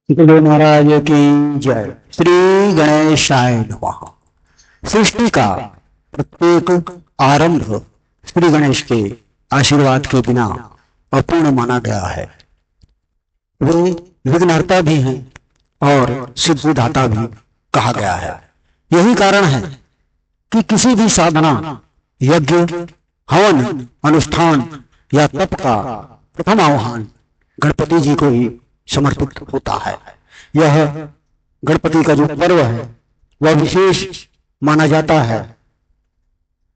गुरु महाराज की जय। श्री गणेशाय नमः। सृष्टि का प्रत्येक आरंभ श्री गणेश के आशीर्वाद के बिना अपूर्ण माना गया है। वे विघ्नहर्ता भी हैं और सिद्धिदाता भी कहा गया है। यही कारण है कि किसी भी साधना, यज्ञ, हवन, अनुष्ठान या तप का प्रथम आह्वान गणपति जी को ही समर्पित होता है। यह गणपति का जो पर्व है वह विशेष माना जाता है।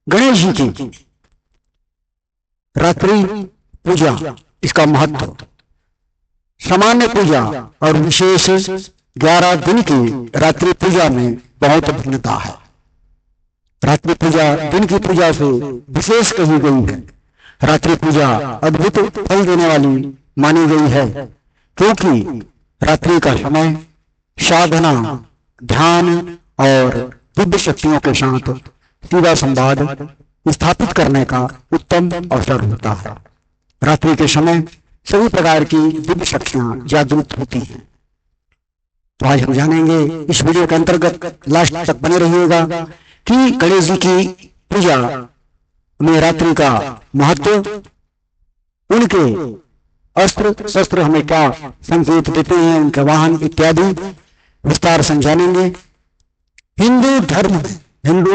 गणेश जी की रात्रि पूजा, इसका महत्व, सामान्य पूजा और विशेष 11 दिन की रात्रि पूजा में बहुत भिन्नता है। रात्रि पूजा दिन की पूजा से विशेष कही गई है। रात्रि पूजा अद्भुत फल देने वाली मानी गई है, क्योंकि रात्रि का समय साधना, ध्यान और दिव्य शक्तियों के साथ सीधा संवाद स्थापित करने का उत्तम अवसर होता है। रात्रि के समय सभी प्रकार की दिव्य शक्तियां जागृत होती हैं। तो आज हम जानेंगे, इस वीडियो के अंतर्गत लास्ट तक बने रहिएगा, कि गणेश जी की पूजा में रात्रि का महत्व, उनके अस्त्र शस्त्र हमें क्या संकेत देते हैं, उनके वाहन इत्यादि विस्तार समझानेंगे। हिंदू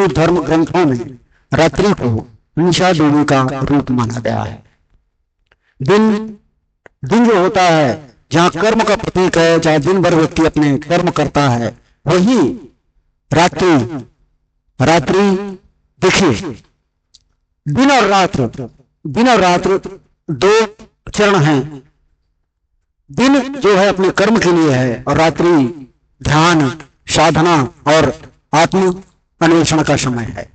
धर्म ग्रंथों में रात्रि को निशा देवी का रूप माना गया है। दिन जो होता है, जहाँ कर्म का प्रतीक है, जहाँ दिन भर व्यक्ति अपने कर्म करता है, वही रात्रि देखिए, दिन और रात्र दो चरण हैं। दिन जो है अपने कर्म के लिए है, और रात्रि ध्यान, साधना और आत्म अन्वेषण का समय है।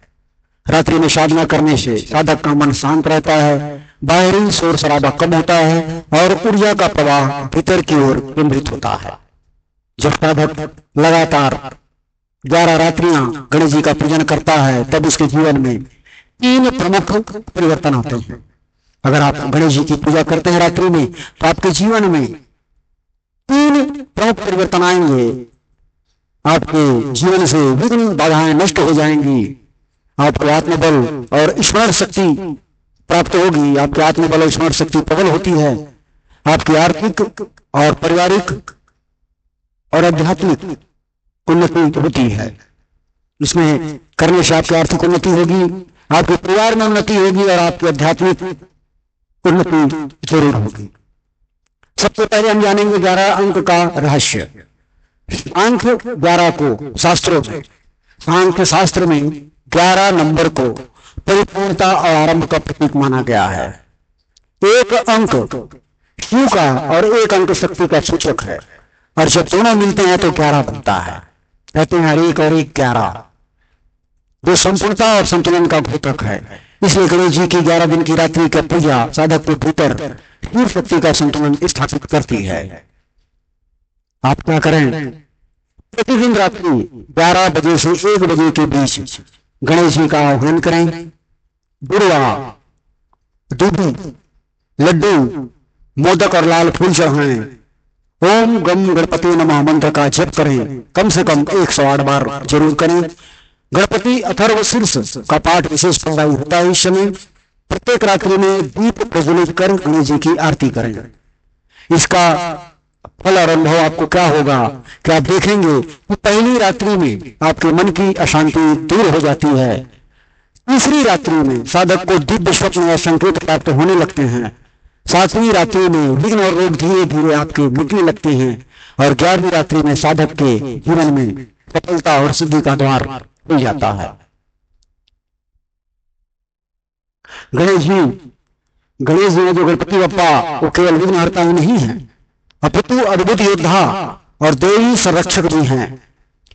रात्रि में साधना करने से साधक का मन शांत रहता है, बाहरी शोर शराबा कम होता है और ऊर्जा का प्रवाह भीतर की ओर केंद्रित होता है। जब साधक लगातार 11 रात्रियां गणेश जी का पूजन करता है, तब उसके जीवन में 3 प्रमुख परिवर्तन होते हैं। अगर आप गणेश जी की पूजा करते हैं रात्रि में, तो आपके जीवन में 3 प्रमुख परिवर्तन आएंगे। आपके जीवन से विघ्न बाधाएं नष्ट हो जाएंगी, आपको आत्मबल और स्मरण शक्ति प्राप्त होगी। आपकी आत्मबल और स्मरण शक्ति प्रबल होती है। आपकी आर्थिक और पारिवारिक और आध्यात्मिक उन्नति होती है। इसमें करने से आपकी आर्थिक उन्नति होगी, आपके परिवार में उन्नति होगी और आपकी आध्यात्मिक उन्नति जरूर होगी। सबसे पहले हम जानेंगे 11 अंक का रहस्य। सांख्य 11 को सांख्य शास्त्र में 11 नंबर को परिपूर्णता और आरंभ का प्रतीक माना गया है। एक अंक शिव का और एक अंक शक्ति का सूचक है, और जब दोनों मिलते हैं तो 11 बनता है। कहते हैं 1 और 1 11, जो संपूर्णता और संतुलन का घोतक है। इसलिए गणेश जी की 11 दिन की रात्रि की पूजा साधक के भीतर शिव शक्ति का संतुलन स्थापित करती है। आप क्या करें, प्रतिदिन रात्रि 12 बजे से 1 बजे के बीच गणेश जी का आह्वान करें। बुरवा, दूधी, लड्डू, मोदक और लाल फूल चढ़ाएं। ओम गम गणपति नमः मंत्र का जप करें। कम से कम 108 बार जरूर करें। गणपति अथर्व शीर्ष का पाठ विशेष फलदायी होता है। इस समय प्रत्येक रात्रि में दीप प्रज्वलित कर गणेश जी की आरती करें। इसका फल और अनुभव आपको क्या होगा, क्या आप देखेंगे कि पहली रात्रि में आपके मन की अशांति दूर हो जाती है। तीसरी रात्रि में साधक को दिव्य स्वप्न या संकेत प्राप्त होने लगते हैं। 7वीं रात्रि में विघ्न और रोग धीरे धीरे आपके मिटने लगते हैं, और 11वीं रात्रि में साधक के जीवन में सफलता और सिद्धि का द्वार खुल जाता है। गणेश जी में जो गणपति बप्पा, वो केवल विघ्नहर्ता ही नहीं है, अपितु अद्भुत योद्धा और देवी संरक्षक भी हैं।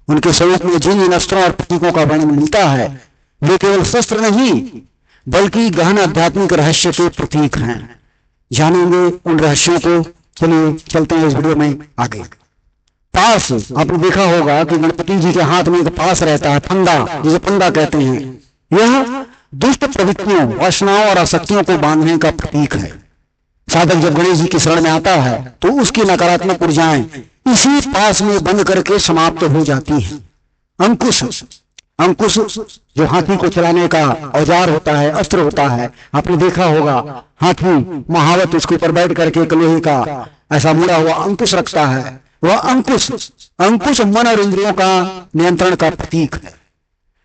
उनके स्वरूप में जिन अस्त्रों और प्रतीकों का वर्णन मिलता है, वे केवल शस्त्र नहीं बल्कि गहन आध्यात्मिक रहस्य के प्रतीक हैं। जानेंगे उन रहस्यों को। चलिए चलते हैं इस वीडियो में आगे। पास, आपने देखा होगा कि गणपति जी के हाथ में एक पास रहता है, फंदा, जिसे फंदा कहते हैं। यह दुष्ट प्रवृत्तियों, वासनाओं और आसक्तियों को बांधने का प्रतीक है। साधक जब गणेश जी की शरण में आता है तो उसकी नकारात्मक ऊर्जाएं इसी पास में बंद करके समाप्त हो जाती है। अंकुश, अंकुश जो हाथी को चलाने का औजार होता है, अस्त्र होता है, आपने देखा होगा हाथी महावत उसके ऊपर बैठ करके एक लोहे का ऐसा मुड़ा हुआ अंकुश रखता है। वह अंकुश, अंकुश मन और इंद्रियों का नियंत्रण का प्रतीक है।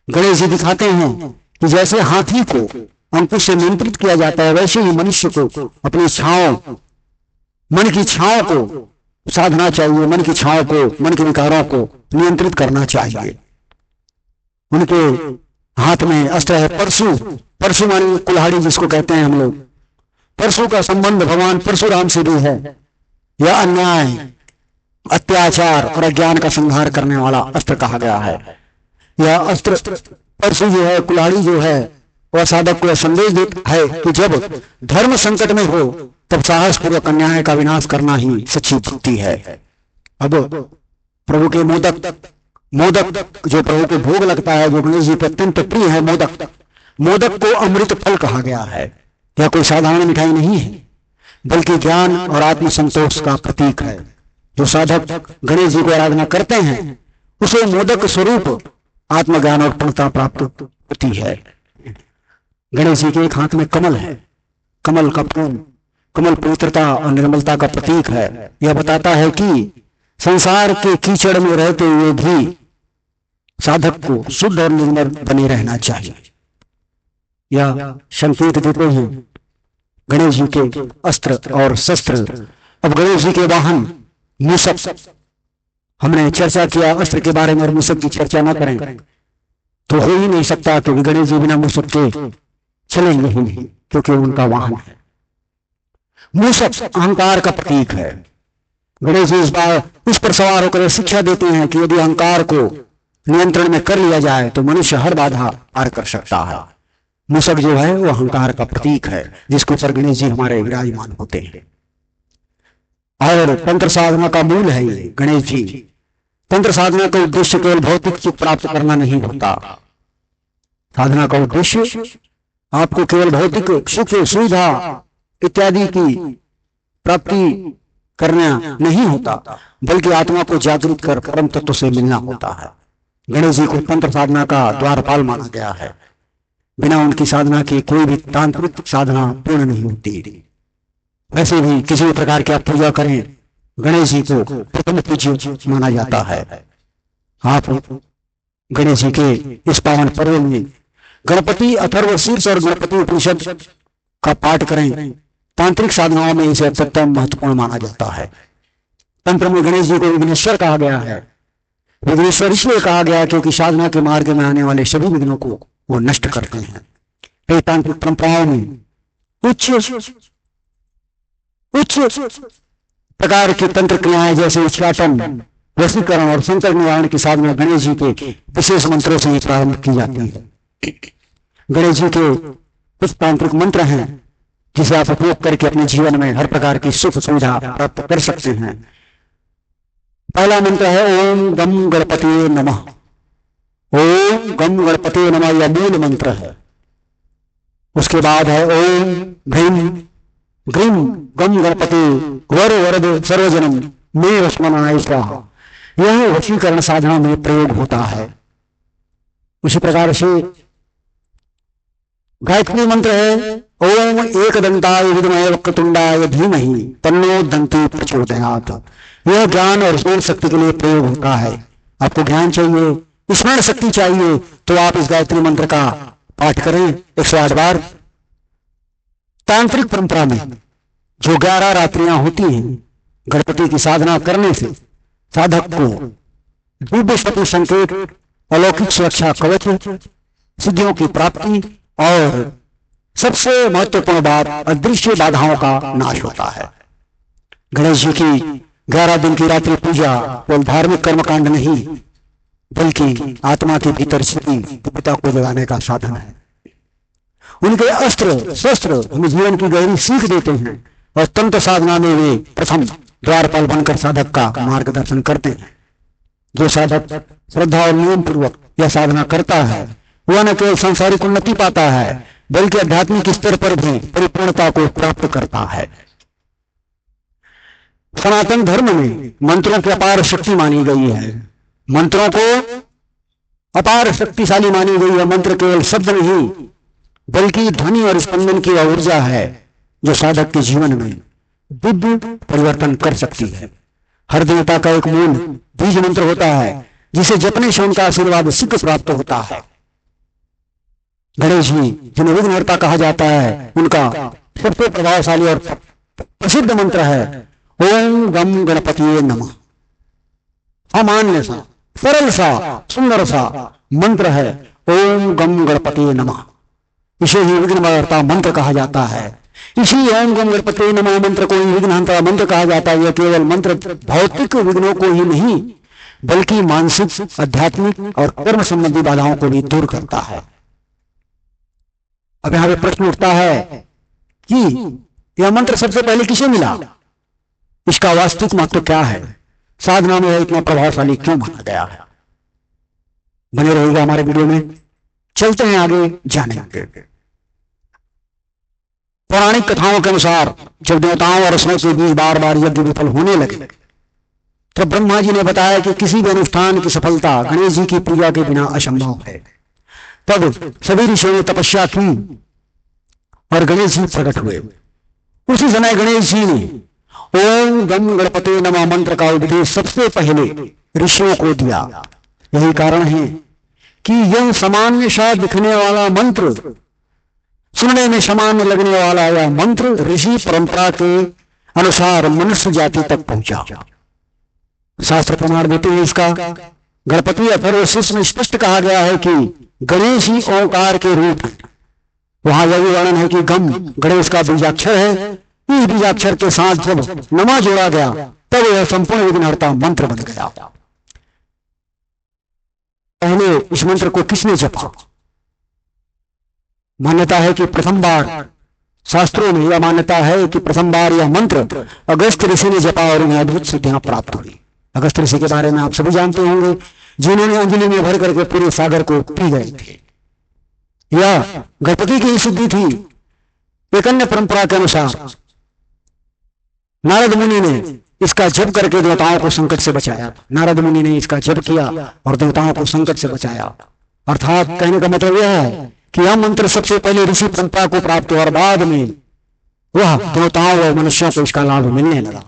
गणेश जी दिखाते हैं कि जैसे हाथी को अंकुश से नियंत्रित किया जाता है, वैसे ही मनुष्य को अपनी इच्छाओं, मन की इच्छाओं को साधना चाहिए, मन की इच्छाओं को, मन के विकारों को नियंत्रित करना चाहिए। उनके हाथ में अस्त्र है परशु। परशु माने कुल्हाड़ी जिसको कहते हैं हम लोग। परशु का संबंध भगवान परशुराम से भी है। यह अन्याय, अत्याचार और अज्ञान का संहार करने वाला अस्त्र कहा गया है। यह अस्त्र परशु जो है, कुल्हाड़ी जो है, वह साधक को संदेश देता है कि जब धर्म संकट में हो तब साहस पूर्वक अन्याय का विनाश करना ही सच्ची भक्ति है। अब प्रभु के मोदक, मोदक जो प्रभु को भोग लगता है, जो गणेश जी को अत्यंत प्रिय है, मोदक, मोदक को अमृत फल कहा गया है। यह कोई साधारण मिठाई नहीं है, बल्कि ज्ञान और आत्म संतोष का प्रतीक है। जो साधक गणेश जी को आराधना करते हैं उसे मोदक स्वरूप आत्मज्ञान और पूर्णता प्राप्त होती है। गणेश जी के एक हाथ में कमल है। कमल का फूल, कमल पवित्रता और निर्मलता का प्रतीक है। यह बताता है कि संसार के कीचड़ में रहते हुए भी साधक को शुद्ध और निर्मल बने रहना चाहिए। यह संकेत देते हैं गणेश जी के अस्त्र और शस्त्र। अब गणेश जी के वाहन मूषक, हमने चर्चा किया अस्त्र के बारे में, और मूषक की चर्चा न करें तो हो ही नहीं सकता, क्योंकि गणेश जी बिना मूषक के चलेंगे ही नहीं, क्योंकि उनका वाहन है। मूषक अहंकार का प्रतीक है। गणेश जी इस बार उस पर सवार होकर शिक्षा देते हैं कि यदि अहंकार को नियंत्रण में कर लिया जाए तो मनुष्य हर बाधा पार कर सकता है। मूषक जो है वो अहंकार का प्रतीक है, जिसके ऊपर गणेश जी हमारे विराजमान होते हैं। और तंत्र साधना का मूल है ये गणेश जी। तंत्र साधना का उद्देश्य केवल भौतिक सुख प्राप्त करना नहीं होता। साधना का उद्देश्य आपको केवल भौतिक सुख, सुविधा इत्यादि की प्राप्ति करना नहीं होता, बल्कि आत्मा को जागृत कर परम तत्व से मिलना होता है। गणेश जी को तंत्र साधना का द्वारपाल माना गया है। बिना उनकी साधना के कोई भी तांत्रिक साधना पूर्ण नहीं होती। वैसे भी किसी भी प्रकार की आप पूजा करें, गणेश जी को प्रथम पूज्य माना जाता है। आप गणेश जी के इस पावन पर्व में गणपति अथर्व शीर्ष और गणपति उपनिषद का पाठ करें। तांत्रिक साधनाओं में इसे अत्यंत महत्वपूर्ण माना जाता है। तंत्र में गणेश जी को विघ्नेश्वर कहा गया है। विघ्नेश्वर इसलिए कहा गया क्योंकि साधना के मार्ग में आने वाले सभी विघ्नों को वो नष्ट करते हैं। कई तांत्रिक परंपराओं में उच्च प्रकार की तंत्र क्रियाएं जैसे उच्चाटन, वशीकरण और संकट निवारण की साधना गणेश जी के विशेष मंत्रों से प्रारंभ की जाती है। गणेश जी के कुछ तांत्रिक मंत्र हैं जिसे आप उपयोग करके अपने जीवन में हर प्रकार की सुख सुविधा प्राप्त कर सकते हैं। पहला मंत्र है ओम गम गणपति नमः। ओम गम गणपति नमः, यह मूल मंत्र है। उसके बाद है ओम भ्रीम ग्रीम गम गणपति वर वरद सर्वजनम मे वस्मनाय स्वाहा। यह वशीकरण साधना में प्रयोग होता है। उसी प्रकार से गायत्री मंत्र है ओम एकदंताय विद्महे वक्रतुंडाय धीमहि तन्नो दंती प्रचोदयात्। यह ज्ञान और स्मरण शक्ति के लिए प्रयोग होता है। आपको ज्ञान चाहिए, स्मरण शक्ति चाहिए, तो आप इस गायत्री मंत्र का पाठ करें 108 बार। तांत्रिक परंपरा में जो 11 रात्रियां होती हैं, गणपति की साधना करने से साधक को दिव्य शक्ति संकेत, अलौकिक सुरक्षा कवच, सिद्धियों की प्राप्ति और सबसे महत्वपूर्ण बात अदृश्य बाधाओं का नाश होता है। गणेश जी की 11 दिन की रात्रि पूजा केवल धार्मिक कर्मकांड नहीं, बल्कि आत्मा के भीतर स्थिति दिव्यता को जगाने का साधन है। उनके अस्त्र शस्त्र हमें जीवन की गहरी सीख देते हैं, और तंत्र साधना में वे प्रथम द्वारपाल बनकर साधक का मार्गदर्शन करते हैं। जो साधक श्रद्धा और नियम पूर्वक यह साधना करता है, वह न केवल सांसारिक उन्नति पाता है, बल्कि आध्यात्मिक स्तर पर भी परिपूर्णता को प्राप्त करता है। सनातन धर्म में मंत्रों की अपार शक्ति मानी गई है। मंत्रों को अपार शक्तिशाली मानी गई है। मंत्र केवल शब्द नहीं बल्कि ध्वनि और स्पंदन की ऊर्जा है जो साधक के जीवन में दिव्य परिवर्तन कर सकती है। हर देवता का एक मूल बीज मंत्र होता है जिसे जपने से उनका आशीर्वाद सिद्ध प्राप्त होता है। गणेश जी जिन्हें विघ्नहर्ता कहा जाता है, उनका सबसे प्रभावशाली और प्रसिद्ध मंत्र है ओम गम गणपतिये नमः। सामान्य सा, सरल सा, सुंदर सा मंत्र है ओम गम गणपतिये नमः। इसे ही विघ्नहर्ता मंत्र कहा जाता है। इसी ओम गम गणपतिये नमः मंत्र को ही विघ्नहर्ता मंत्र कहा जाता है। यह केवल मंत्र भौतिक विघ्नों को ही नहीं बल्कि मानसिक, आध्यात्मिक और कर्म संबंधी बाधाओं को भी दूर करता है। अब यहां पे प्रश्न उठता है कि यह मंत्र सबसे पहले किसे मिला, इसका वास्तविक महत्व क्या है, साधना में इतना प्रभावशाली क्यों माना गया है। बने रहेगा हमारे वीडियो में, चलते हैं आगे जानेंगे। पौराणिक कथाओं के अनुसार जब देवताओं और असुरों के बीच बार बार यज्ञ विफल होने लगे तब ब्रह्मा जी ने बताया कि किसी भी अनुष्ठान की सफलता गणेश जी की पूजा के बिना असंभव है। तब सभी ऋषियों ने तपस्या की और गणेश जी प्रकट हुए। उसी समय गणेश जी ने ओम गम गणपते नमः मंत्र का उपदेश सबसे पहले ऋषियों को दिया। यही कारण है कि यह सामान्य सा दिखने वाला मंत्र, सुनने में सामान्य लगने वाला यह मंत्र ऋषि परंपरा के अनुसार मनुष्य जाति तक पहुंचा। शास्त्र प्रमाण देते हैं इसका। गणपति अथर्वशीर्ष में स्पष्ट कहा गया है कि गणेश ही ओंकार के रूप है। वहां यह भी वर्णन है कि गम गणेश का बीजाक्षर है। इस बीजाक्षर के साथ जब नमा जोड़ा गया तब यह संपूर्ण विघ्नहर्ता मंत्र बन गया। पहले इस मंत्र को किसने जपा? मान्यता है कि प्रथम बार, शास्त्रों में यह मान्यता है कि प्रथम बार यह मंत्र अगस्त ऋषि ने जपा और उन्हें अद्भुत सिद्धियां प्राप्त हुई। अगस्त ऋषि के बारे में आप सभी जानते होंगे, जिन्होंने अंजलि में भर करके पूरे सागर को पी गए थे। यह गणपति की सिद्धि थी। एक अन्य परंपरा के अनुसार नारद मुनि ने इसका जप करके देवताओं को संकट से बचाया। नारद मुनि ने इसका जप किया और देवताओं को संकट से बचाया। अर्थात कहने का मतलब यह है कि यह मंत्र सबसे पहले ऋषि परंपरा को प्राप्त हुआ और बाद में वह देवताओं और मनुष्यों को इसका लाभ मिलने लगा।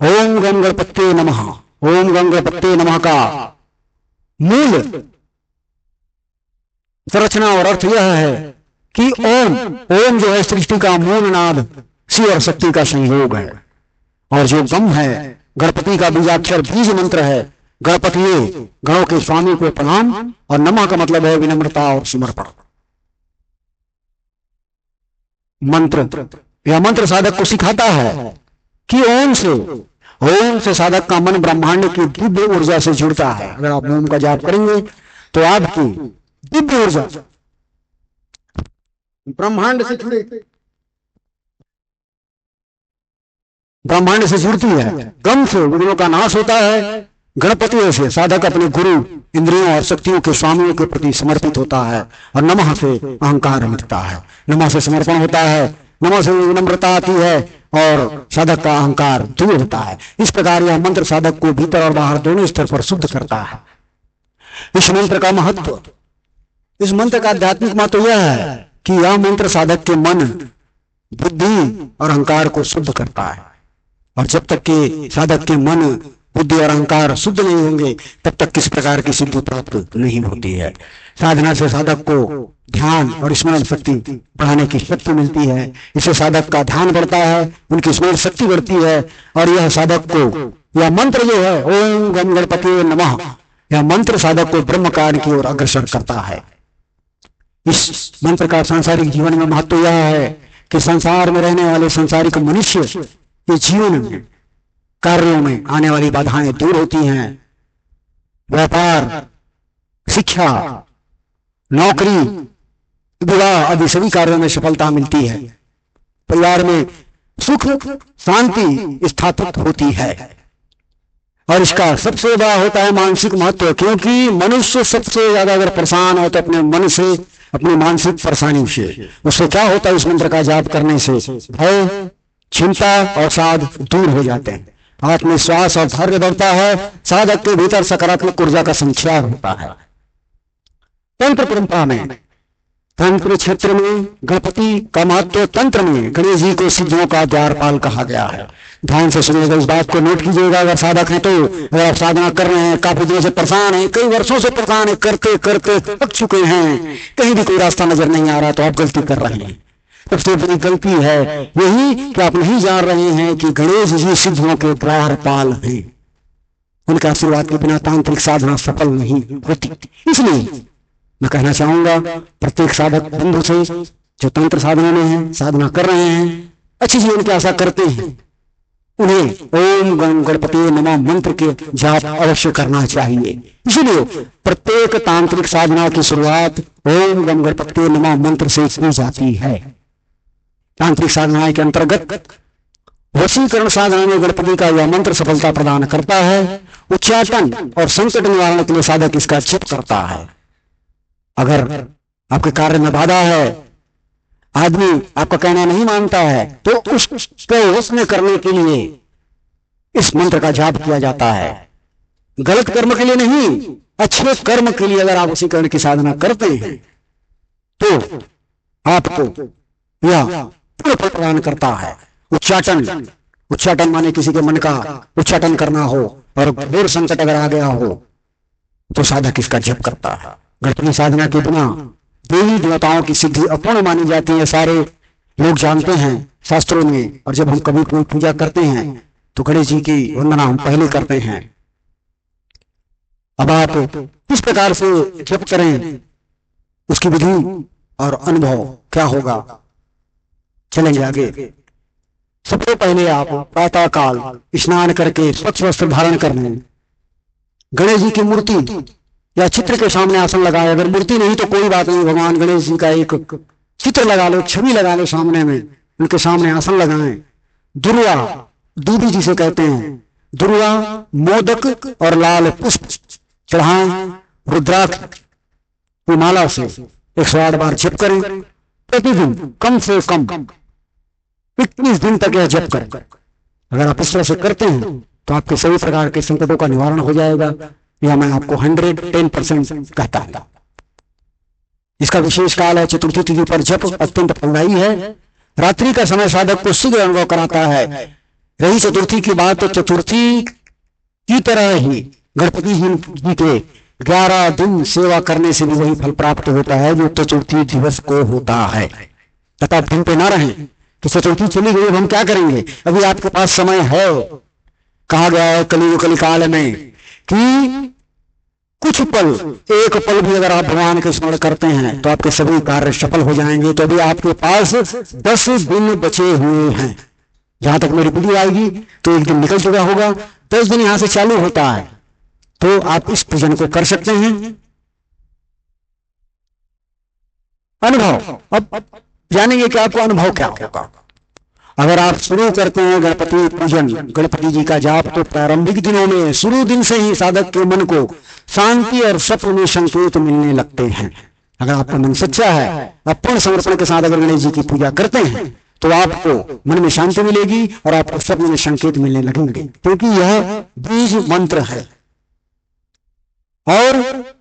ओम गम गणपते नमः, ओम गम गणपते नमः का मूल संरचना और अर्थ यह है कि ओम जो है सृष्टि का मूल नाद, शिव और शक्ति का संयोग है। और जो गम है गणपति का बीजाक्षर बीज मंत्र है। गणपति गणों के स्वामी को प्रणाम और नमः का मतलब है विनम्रता और समर्पण। मंत्र, यह मंत्र साधक को सिखाता है कि ओम से साधक का मन ब्रह्मांड की दिव्य ऊर्जा से जुड़ता है। अगर आप ओम का जाप करेंगे तो आपकी दिव्य ऊर्जा ब्रह्मांड से जुड़ती है। गम से विघ्नों का नाश होता है। गणपति से साधक अपने गुरु, इंद्रियों और शक्तियों के स्वामियों के प्रति समर्पित होता है। और नमः से अहंकार मिटता है। नमः से समर्पण होता है, नमः से विनम्रता आती है और साधक का अहंकार दूर होता है। इस प्रकार यह मंत्र साधक को भीतर और बाहर दोनों स्तर पर शुद्ध करता है। इस मंत्र का महत्व, इस मंत्र का आध्यात्मिक महत्व यह है कि यह मंत्र साधक के मन, बुद्धि और अहंकार को शुद्ध करता है। और जब तक कि साधक के मन, बुद्धि और अहंकार शुद्ध नहीं होंगे तब तक किसी प्रकार की सिद्धि प्राप्त नहीं होती है। साधना से साधक को ध्यान और स्मरण शक्ति बढ़ाने की शक्ति मिलती है। इससे साधक का ध्यान बढ़ता है, उनकी स्मरण शक्ति बढ़ती है और यह साधक को, यह मंत्र जो है ओम गम गणपते नमः, यह मंत्र साधक को ब्रह्म कार्य की ओर अग्रसर करता है। इस मंत्र का सांसारिक जीवन में महत्व यह है कि संसार में रहने वाले संसारिक मनुष्य के जीवन में, कार्यों में आने वाली बाधाएं दूर होती हैं। व्यापार, शिक्षा, नौकरी, विवाह आदि सभी कार्यों में सफलता मिलती है। परिवार में सुख शांति स्थापित होती है। और इसका सबसे बड़ा होता है मानसिक महत्व, क्योंकि मनुष्य सबसे ज्यादा अगर परेशान हो तो अपने मन से, अपनी मानसिक परेशानी से। उससे क्या होता है इस मंत्र का जाप करने से? भय, चिंता और साध दूर हो जाते हैं, आत्मविश्वास और धैर्य बढ़ता है, साधक के भीतर सकारात्मक ऊर्जा का संचार होता है। तंत्र परंपरा में, तंत्र क्षेत्र में गणपति का महत्व, तंत्र में गणेश जी को सिद्धियों का द्वारपाल कहा गया है। ध्यान से सुनिएगा, इस बात को नोट कीजिएगा। अगर साधक हैं तो, अगर आप साधना कर रहे हैं, काफी दिनों से परेशान हैं, कई वर्षों से परेशान हैं, करते करते थक चुके हैं, कहीं भी कोई रास्ता नजर नहीं आ रहा, तो आप गलती कर रहे हैं। सबसे बड़ी गलती है यही कि आप नहीं जान रहे हैं कि गणेश जी सिद्धियों के द्वारपाल हैं। उनके आशीर्वाद के बिना तांत्रिक साधना सफल नहीं होती। इसलिए मैं कहना चाहूंगा प्रत्येक साधक बंधु से जो तंत्र साधना में है, साधना कर रहे हैं, अच्छी जीवन की आशा करते हैं, उन्हें ओम गण गणपति नमः मंत्र के जाप अवश्य करना चाहिए। इसीलिए प्रत्येक तांत्रिक साधना की शुरुआत ओम गण गणपति नमः मंत्र से की जाती है। तांत्रिक साधना के अंतर्गत वशीकरण साधना में गणपति का यह मंत्र सफलता प्रदान करता है। उच्चाटन और संकट निवारण के लिए साधक इसका जप करता है। अगर आपके कार्य में बाधा है, आदमी आपका कहना नहीं मानता है, तो उसको वश करने के लिए इस मंत्र का जाप किया जाता है। गलत कर्म के लिए नहीं, अच्छे कर्म के लिए अगर आप वशीकरण की साधना करते हैं तो आपको यह पूर्ण फल प्रदान करता है। उच्चाटन, उच्चाटन माने किसी के मन का उच्चाटन करना हो और घोर संकट अगर आ गया हो तो साधक इसका जप करता है। गणपति साधना के बिना देवी देवताओं की सिद्धि अपूर्ण मानी जाती है, सारे लोग जानते हैं शास्त्रों में। और जब हम कभी कोई पूजा करते हैं तो गणेश जी की वंदना हम पहले करते हैं। अब आप किस प्रकार से जप करें, उसकी विधि और अनुभव क्या होगा, चलेंगे आगे। सबसे पहले आप प्रातः काल स्नान करके स्वच्छ वस्त्र धारण कर लें। गणेश जी की मूर्ति या चित्र के सामने आसन लगाए। अगर मूर्ति नहीं तो कोई बात नहीं, भगवान गणेश जी का एक चित्र लगा लो, छवि लगा लो सामने में, उनके सामने आसन लगाएं। दुर्वा, दूबी जिसे कहते हैं, दुर्वा, मोदक और लाल पुष्प चढ़ाएं। रुद्राक्ष की माला से 108 बार जप करें प्रतिदिन, कम से कम 21 दिन तक यह जप करें। अगर आप इस तरह से करते हैं तो आपके सभी प्रकार के संकटों का निवारण हो जाएगा। यह मैं आपको 110% कहता है। इसका विशेष काल है चतुर्थी तिथि पर जप अत्यंत फलदायी है। रात्रि का समय साधक को शीघ्र अनुभव कराता है। रही चतुर्थी की बात, तो चतुर्थी की तरह ही गणपति जी के 11 दिन सेवा करने से भी वही फल प्राप्त होता है जो चतुर्थी दिवस को होता है। तथा दिन पे ना रहें तो चतुर्थी चली गई, अब हम क्या करेंगे, अभी आपके पास समय है। कहा गया है कलियुग कलिकाल में कि कुछ पल, एक पल भी अगर आप भगवान के स्मरण करते हैं तो आपके सभी कार्य सफल हो जाएंगे। तो अभी आपके पास 10 दिन बचे हुए हैं। जहां तक मेरी बुद्धि आएगी तो एक दिन निकल चुका होगा, 10 दिन यहां से चालू होता है, तो आप इस पूजन को कर सकते हैं। अनुभव, अब जानेंगे कि आपको अनुभव क्या होगा। अगर आप शुरू करते हैं गणपति पूजन, गणपति जी का जाप, तो प्रारंभिक दिनों में शुरू दिन से ही साधक के मन को शांति और सत्व में संकेत मिलने लगते हैं। अगर आपका मन सच्चा है, अपूर्ण समर्पण के साथ अगर गणेश जी की पूजा करते हैं तो आपको मन में शांति मिलेगी और आपको सत्व में संकेत मिलने लगेंगे, क्योंकि यह बीज मंत्र है। और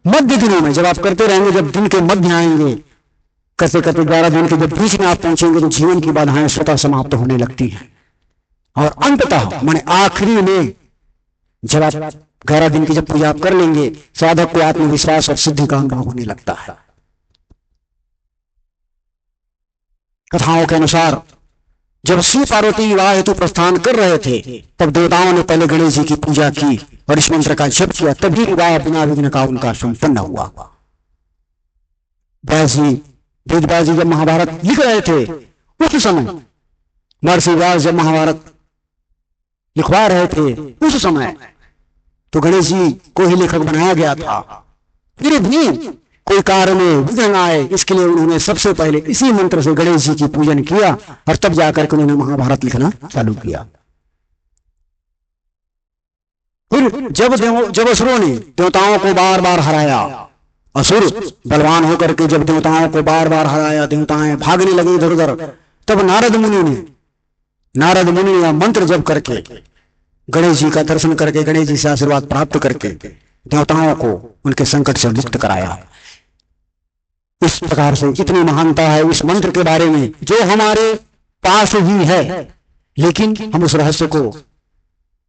मध्य दिनों में जब आप करते रहेंगे, जब दिन के मध्य आएंगे, करते करते 11 दिन के जब बीच में आप पहुंचेंगे तो जीवन की बाधाएं स्वतः समाप्त होने लगती हैं। और अंततः माने आखिरी में जब आप 11 दिन की जब पूजा आप कर लेंगे, साधक को आत्मविश्वास और सिद्धि का अनुभव होने लगता है। कथाओं के अनुसार जब शिव पार्वती विवाह हेतु प्रस्थान कर रहे थे, तब देवताओं ने पहले गणेश जी की पूजा की और इस मंत्र का जप किया, तभी विवाह बिना विघ्न का उनका संपन्न हुआ। वेदव्यास जी जब महाभारत लिख रहे थे उस समय, महर्षि व्यास जब महाभारत लिखवा रहे थे उस समय, तो गणेश जी को ही लेखक बनाया गया था। फिर भी कोई कार्य में विघ्न आए, इसके लिए उन्होंने सबसे पहले इसी मंत्र से गणेश जी की पूजन किया और तब जाकर के उन्होंने महाभारत लिखना चालू किया। फिर जब असुरों ने देवताओं को बार बार हराया, असुर बलवान होकर के जब देवताओं को बार बार हराया, देवताएं भागने लगे इधर उधर, तब नारद मुनि नारद मुनि या मंत्र जप करके गणेश जी का दर्शन करके गणेश जी से आशीर्वाद प्राप्त करके देवताओं को उनके संकट से मुक्त कराया। इस प्रकार से इतनी महानता है इस मंत्र के बारे में जो हमारे पास ही है, लेकिन हम उस रहस्य को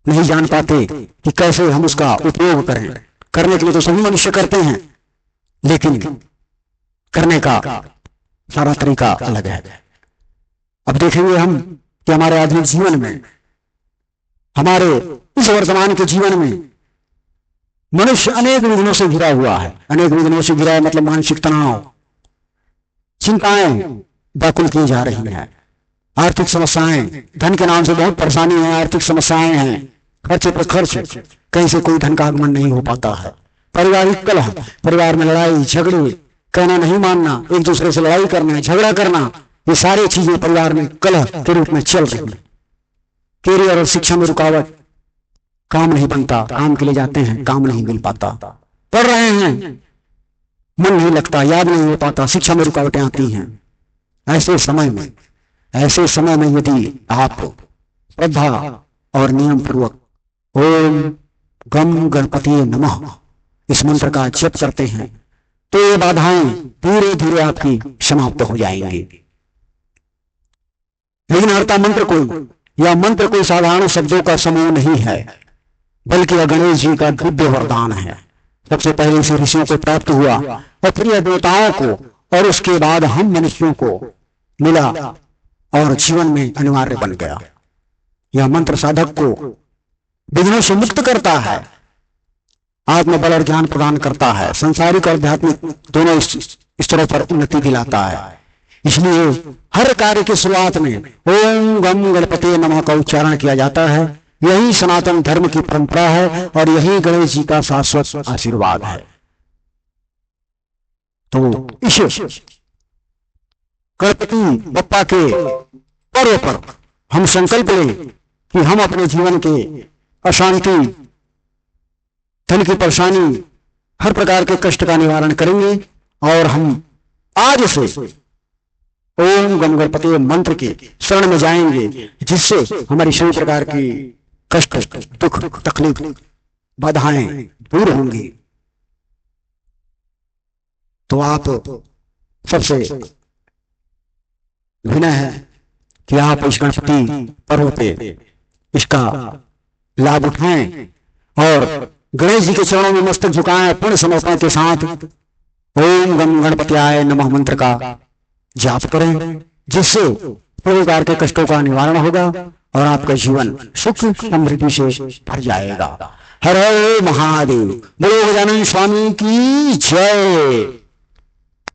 नहीं जान पाते कि कैसे हम उसका उपयोग करें। करने के लिए तो सभी मनुष्य करते हैं, लेकिन करने का सारा तरीका अलग है। अब देखेंगे हम कि हमारे आधुनिक जीवन में, हमारे इस वर्तमान के जीवन में मनुष्य अनेक विघ्नों से घिरा हुआ है। अनेक विघ्नों से घिरा है मतलब मानसिक तनाव, चिंताएं व्याकुल की जा रही हैं, आर्थिक समस्याएं, धन के नाम से बहुत परेशानी है, आर्थिक समस्याएं हैं, खर्चे पर खर्च, कहीं से कोई धन का आगमन नहीं हो पाता है, पारिवारिक कलह, परिवार में लड़ाई झगड़े, कहना नहीं मानना, एक दूसरे से लड़ाई करना, झगड़ा करना, ये सारी चीजें परिवार में कलह के रूप में चल रही है। कैरियर और शिक्षा में रुकावट, काम नहीं बनता, काम के लिए जाते हैं, काम नहीं मिल पाता, पढ़ रहे हैं, मन नहीं लगता, याद नहीं हो पाता, शिक्षा में रुकावटें आती हैं। ऐसे समय में यदि आप श्रद्धा और नियम पूर्वक ओम गम गणपति नमः इस मंत्र का जप करते हैं तो ये बाधाएं धीरे धीरे आपकी समाप्त हो जाएंगी। लेकिन हरता मंत्र कोई साधारण शब्दों का समूह नहीं है, बल्कि यह गणेश जी का दिव्य वरदान है। सबसे पहले इसे ऋषियों को प्राप्त हुआ और फिर यह देवताओं को, और उसके बाद हम मनुष्यों को मिला और जीवन में अनिवार्य बन गया। यह मंत्र साधक को विघ्नों से मुक्त करता है, आत्मबल और ज्ञान प्रदान करता है, सांसारिक और आध्यात्मिक दोनों स्तरों पर उन्नति दिलाता है। इसलिए हर कार्य की शुरुआत में ओम गम गणपति नमः का उच्चारण किया जाता है। यही सनातन धर्म की परंपरा है और यही गणेश जी का शाश्वत आशीर्वाद है। तो इस गणपति बप्पा के पर्व पर हम संकल्प लें कि हम अपने जीवन के अशांति, धन की परेशानी, हर प्रकार के कष्ट का निवारण करेंगे और हम आज से ओम गम गणपति मंत्र के शरण में जाएंगे, जिससे हमारी सभी प्रकार की कष्ट, दुख, तकलीफ, बाधाएं दूर होंगी। तो आप सबसे विनय है कि आप इस गणपति पर्व पे इसका लाभ उठाएं और गणेश जी के चरणों में मस्तक झुकाएं, पूर्ण समर्पण के साथ ओम गम गणपत्याय नमः मंत्र का जाप करें, जिससे प्रकार के कष्टों का निवारण होगा और आपका जीवन सुख समृद्धि से भर जाएगा। हर हर महादेव। बोलो गजानन स्वामी की जय।